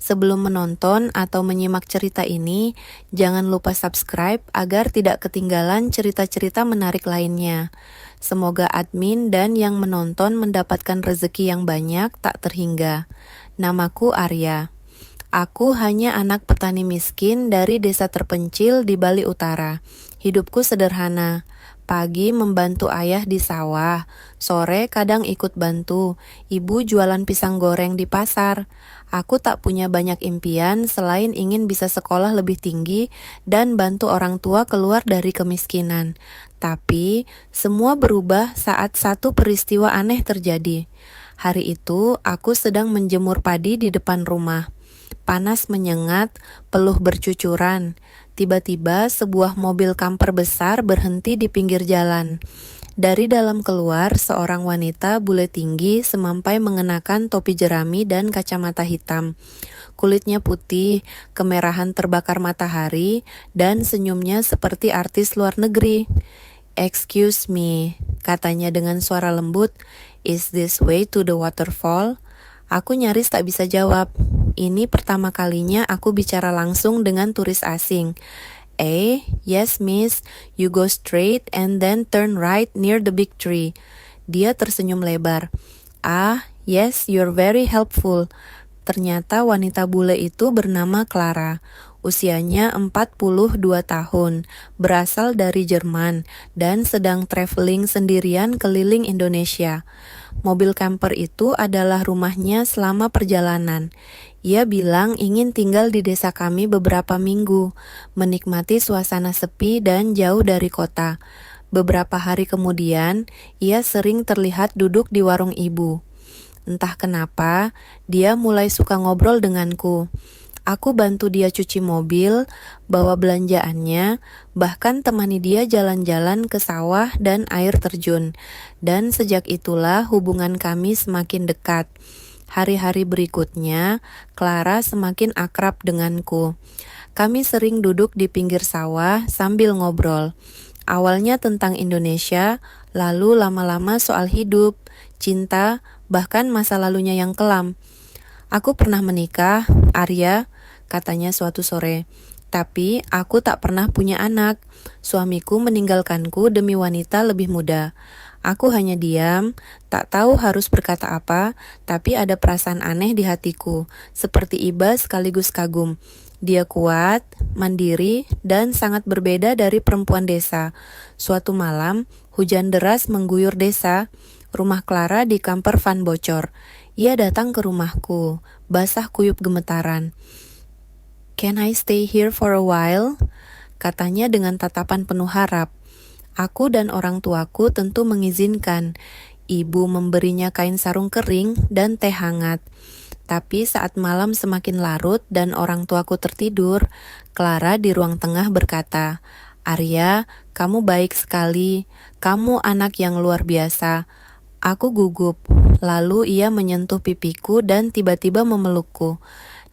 Sebelum menonton atau menyimak cerita ini, jangan lupa subscribe agar tidak ketinggalan cerita-cerita menarik lainnya. Semoga admin dan yang menonton mendapatkan rezeki yang banyak tak terhingga. Namaku Arya. Aku hanya anak petani miskin dari desa terpencil di Bali Utara. Hidupku sederhana. Pagi membantu ayah di sawah, sore kadang ikut bantu ibu jualan pisang goreng di pasar. Aku tak punya banyak impian selain ingin bisa sekolah lebih tinggi dan bantu orang tua keluar dari kemiskinan. Tapi semua berubah saat satu peristiwa aneh terjadi. Hari itu aku sedang menjemur padi di depan rumah. Panas menyengat, peluh bercucuran. Tiba-tiba sebuah mobil kamper besar berhenti di pinggir jalan. Dari dalam keluar seorang wanita bule tinggi semampai mengenakan topi jerami dan kacamata hitam. Kulitnya putih, kemerahan terbakar matahari, dan senyumnya seperti artis luar negeri. "Excuse me," katanya dengan suara lembut. "Is this way to the waterfall?" Aku nyaris tak bisa jawab. Ini pertama kalinya aku bicara langsung dengan turis asing. Yes miss, you go straight and then turn right near the big tree." Dia tersenyum lebar. Yes, you're very helpful." Ternyata wanita bule itu bernama Clara. Usianya 42 tahun, berasal dari Jerman, dan sedang traveling sendirian keliling Indonesia. Mobil camper itu adalah rumahnya selama perjalanan. Ia bilang ingin tinggal di desa kami beberapa minggu, menikmati suasana sepi dan jauh dari kota. Beberapa hari kemudian, ia sering terlihat duduk di warung ibu. Entah kenapa, dia mulai suka ngobrol denganku. Aku bantu dia cuci mobil, bawa belanjaannya, bahkan temani dia jalan-jalan ke sawah dan air terjun. Dan sejak itulah hubungan kami semakin dekat. Hari-hari berikutnya, Clara semakin akrab denganku. Kami sering duduk di pinggir sawah sambil ngobrol. Awalnya tentang Indonesia, lalu lama-lama soal hidup, cinta, bahkan masa lalunya yang kelam. "Aku pernah menikah, Arya," katanya suatu sore. "Tapi aku tak pernah punya anak. Suamiku meninggalkanku demi wanita lebih muda. Aku hanya diam, tak tahu harus berkata apa, tapi ada perasaan aneh di hatiku, seperti iba sekaligus kagum. Dia kuat, mandiri, dan sangat berbeda dari perempuan desa." Suatu malam, hujan deras mengguyur desa. Rumah Clara di kamper van bocor. Ia datang ke rumahku, basah kuyup gemetaran. "Can I stay here for a while?" katanya dengan tatapan penuh harap. Aku dan orang tuaku tentu mengizinkan. Ibu memberinya kain sarung kering dan teh hangat. Tapi saat malam semakin larut dan orang tuaku tertidur, Clara di ruang tengah berkata, "Arya, kamu baik sekali. Kamu anak yang luar biasa." Aku gugup. Lalu ia menyentuh pipiku dan tiba-tiba memelukku.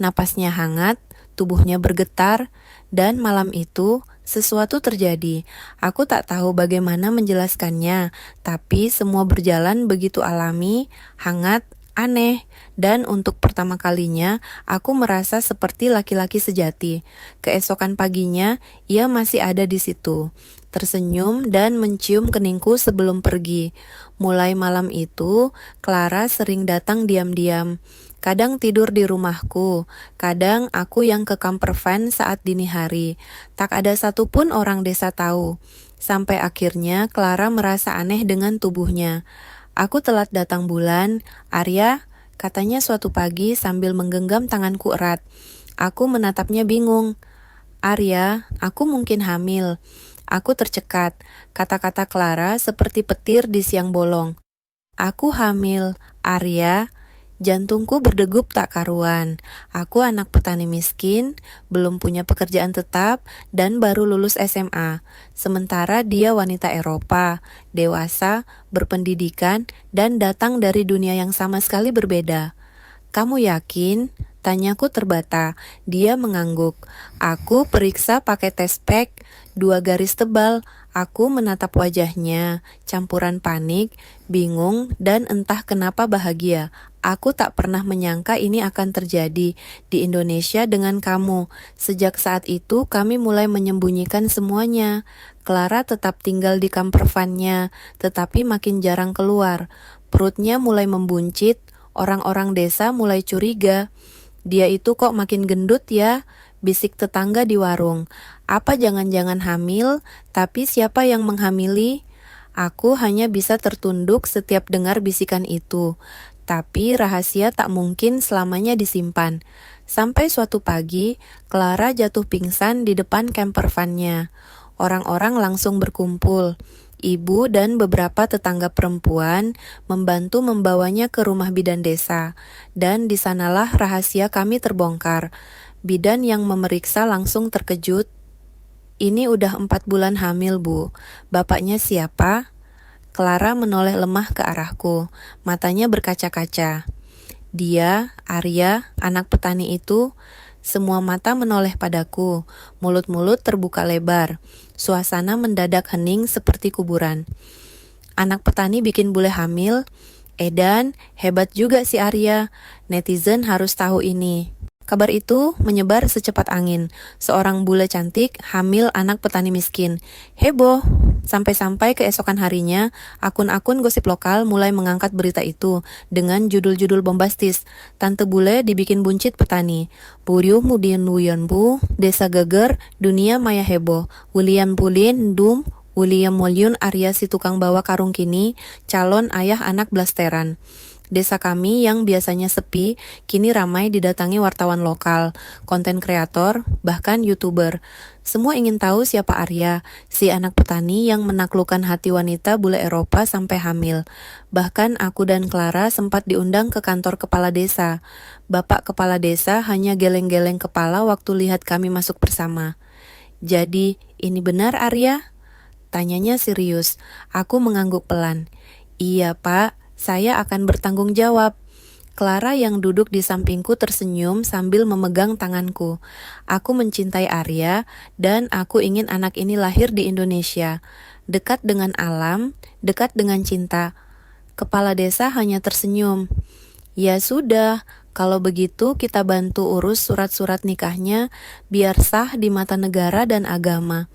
Napasnya hangat, tubuhnya bergetar, dan malam itu sesuatu terjadi. Aku tak tahu bagaimana menjelaskannya, tapi semua berjalan begitu alami, hangat, aneh, dan untuk pertama kalinya aku merasa seperti laki-laki sejati. Keesokan paginya, ia masih ada di situ, tersenyum dan mencium keningku sebelum pergi. Mulai malam itu, Clara sering datang diam-diam. Kadang tidur di rumahku, kadang aku yang ke camper van saat dini hari. Tak ada satupun orang desa tahu. Sampai akhirnya Clara merasa aneh dengan tubuhnya. "Aku telat datang bulan, Arya," katanya suatu pagi sambil menggenggam tanganku erat. Aku menatapnya bingung. "Arya, aku mungkin hamil." Aku tercekat. Kata-kata Clara seperti petir di siang bolong. "Aku hamil, Arya." Jantungku berdegup tak karuan. Aku anak petani miskin, belum punya pekerjaan tetap, dan baru lulus SMA. Sementara dia wanita Eropa, dewasa, berpendidikan, dan datang dari dunia yang sama sekali berbeda. "Kamu yakin?" Tanyaku terbata. Dia mengangguk. Aku periksa pakai tes pack, 2 garis tebal. Aku menatap wajahnya, campuran panik, bingung, dan entah kenapa bahagia. Aku tak pernah menyangka ini akan terjadi di Indonesia dengan kamu. Sejak saat itu kami mulai menyembunyikan semuanya. Clara tetap tinggal di campervan-nya, tetapi makin jarang keluar. Perutnya mulai membuncit, orang-orang desa mulai curiga. Dia itu kok makin gendut ya? Bisik tetangga di warung. Apa jangan-jangan hamil? Tapi siapa yang menghamili? Aku hanya bisa tertunduk setiap dengar bisikan itu. Tapi rahasia tak mungkin selamanya disimpan. Sampai suatu pagi, Clara jatuh pingsan di depan campervan-nya. Orang-orang langsung berkumpul. Ibu dan beberapa tetangga perempuan membantu membawanya ke rumah bidan desa. Dan di sanalah rahasia kami terbongkar. Bidan yang memeriksa langsung terkejut. Ini udah 4 bulan hamil, Bu. Bapaknya siapa? Clara menoleh lemah ke arahku. Matanya berkaca-kaca. Dia, Arya, anak petani itu. Semua mata menoleh padaku. Mulut-mulut terbuka lebar. Suasana mendadak hening seperti kuburan. Anak petani bikin bule hamil. Edan, hebat juga si Arya. Netizen harus tahu ini. Kabar itu menyebar secepat angin. Seorang bule cantik hamil anak petani miskin. Heboh. Sampai-sampai keesokan harinya, akun-akun gosip lokal mulai mengangkat berita itu dengan judul-judul bombastis. Tante bule dibikin buncit petani. Puriuh mudin wuyon bu, desa geger, dunia maya heboh. William Pulin, dum, William Molyun Arya si tukang bawa karung kini, calon ayah anak blasteran. Desa kami yang biasanya sepi, kini ramai didatangi wartawan lokal, konten kreator, bahkan YouTuber. Semua ingin tahu siapa Arya, si anak petani yang menaklukkan hati wanita bule Eropa sampai hamil. Bahkan aku dan Clara sempat diundang ke kantor kepala desa. Bapak kepala desa hanya geleng-geleng kepala waktu lihat kami masuk bersama. Jadi, ini benar Arya? Tanyanya serius. Aku mengangguk pelan. Iya Pak. Saya akan bertanggung jawab. Clara yang duduk di sampingku tersenyum sambil memegang tanganku. Aku mencintai Arya dan aku ingin anak ini lahir di Indonesia. Dekat dengan alam, dekat dengan cinta. Kepala desa hanya tersenyum. Ya sudah, kalau begitu kita bantu urus surat-surat nikahnya biar sah di mata negara dan agama.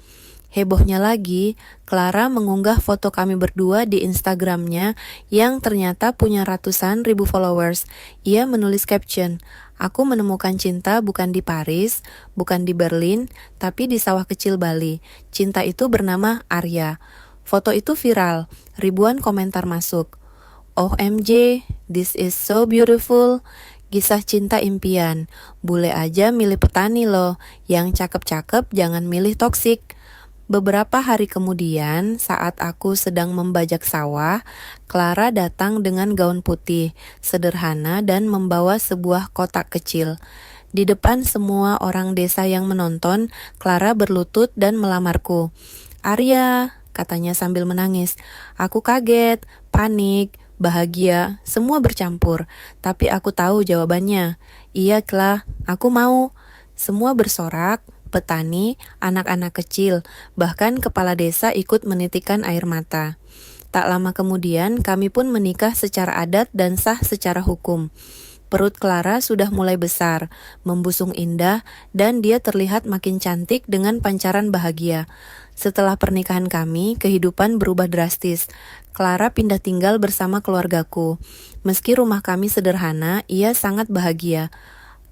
Hebohnya lagi, Clara mengunggah foto kami berdua di Instagramnya yang ternyata punya ratusan ribu followers. Ia menulis caption, "Aku menemukan cinta bukan di Paris, bukan di Berlin, tapi di sawah kecil Bali. Cinta itu bernama Arya." Foto itu viral, ribuan komentar masuk. OMG, this is so beautiful. Kisah cinta impian. Bule aja milih petani loh, yang cakep-cakep jangan milih toksik. Beberapa hari kemudian, saat aku sedang membajak sawah, Clara datang dengan gaun putih, sederhana dan membawa sebuah kotak kecil. Di depan semua orang desa yang menonton, Clara berlutut dan melamarku. Arya, katanya sambil menangis. Aku kaget, panik, bahagia, semua bercampur. Tapi aku tahu jawabannya. Iya, Cla, aku mau. Semua bersorak. Petani, anak-anak kecil, bahkan kepala desa ikut menitikkan air mata. Tak lama kemudian, kami pun menikah secara adat dan sah secara hukum. Perut Clara sudah mulai besar, membusung indah, dan dia terlihat makin cantik dengan pancaran bahagia. Setelah pernikahan kami, kehidupan berubah drastis. Clara pindah tinggal bersama keluargaku. Meski rumah kami sederhana, ia sangat bahagia.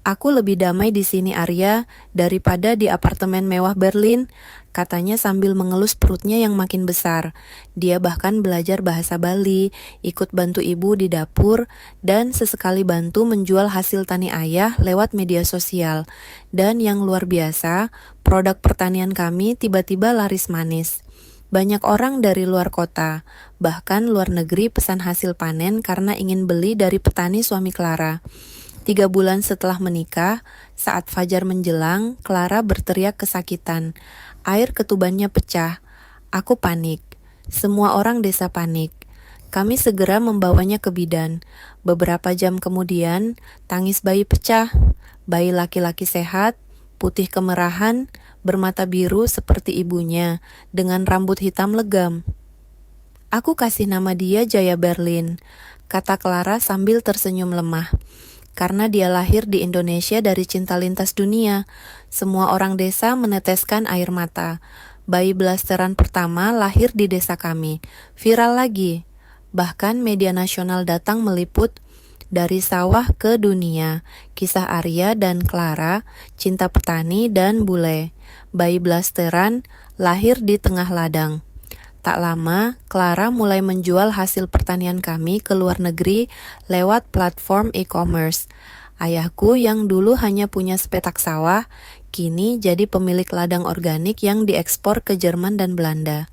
Aku lebih damai di sini Arya daripada di apartemen mewah Berlin, katanya sambil mengelus perutnya yang makin besar. Dia bahkan belajar bahasa Bali, ikut bantu ibu di dapur, dan sesekali bantu menjual hasil tani ayah lewat media sosial. Dan yang luar biasa, produk pertanian kami tiba-tiba laris manis. Banyak orang dari luar kota, bahkan luar negeri pesan hasil panen karena ingin beli dari petani suami Clara. 3 bulan setelah menikah, saat fajar menjelang, Clara berteriak kesakitan. Air ketubannya pecah. Aku panik. Semua orang desa panik. Kami segera membawanya ke bidan. Beberapa jam kemudian, tangis bayi pecah. Bayi laki-laki sehat, putih kemerahan, bermata biru seperti ibunya, dengan rambut hitam legam. Aku kasih nama dia Jaya Berlin, kata Clara sambil tersenyum lemah. Karena dia lahir di Indonesia dari cinta lintas dunia, semua orang desa meneteskan air mata. Bayi blasteran pertama lahir di desa kami. Viral lagi. Bahkan media nasional datang meliput dari sawah ke dunia. Kisah Arya dan Clara, cinta petani dan bule. Bayi blasteran lahir di tengah ladang. Tak lama, Clara mulai menjual hasil pertanian kami ke luar negeri lewat platform e-commerce. Ayahku yang dulu hanya punya sepetak sawah, kini jadi pemilik ladang organik yang diekspor ke Jerman dan Belanda.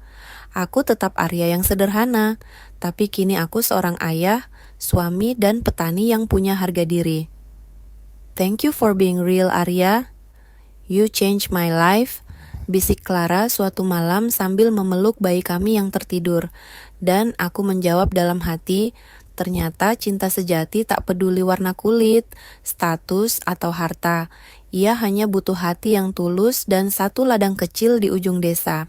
Aku tetap Arya yang sederhana, tapi kini aku seorang ayah, suami, dan petani yang punya harga diri. Thank you for being real, Arya. You changed my life. Bisik Clara suatu malam sambil memeluk bayi kami yang tertidur. Dan aku menjawab dalam hati, ternyata cinta sejati tak peduli warna kulit, status, atau harta. Ia hanya butuh hati yang tulus dan satu ladang kecil di ujung desa.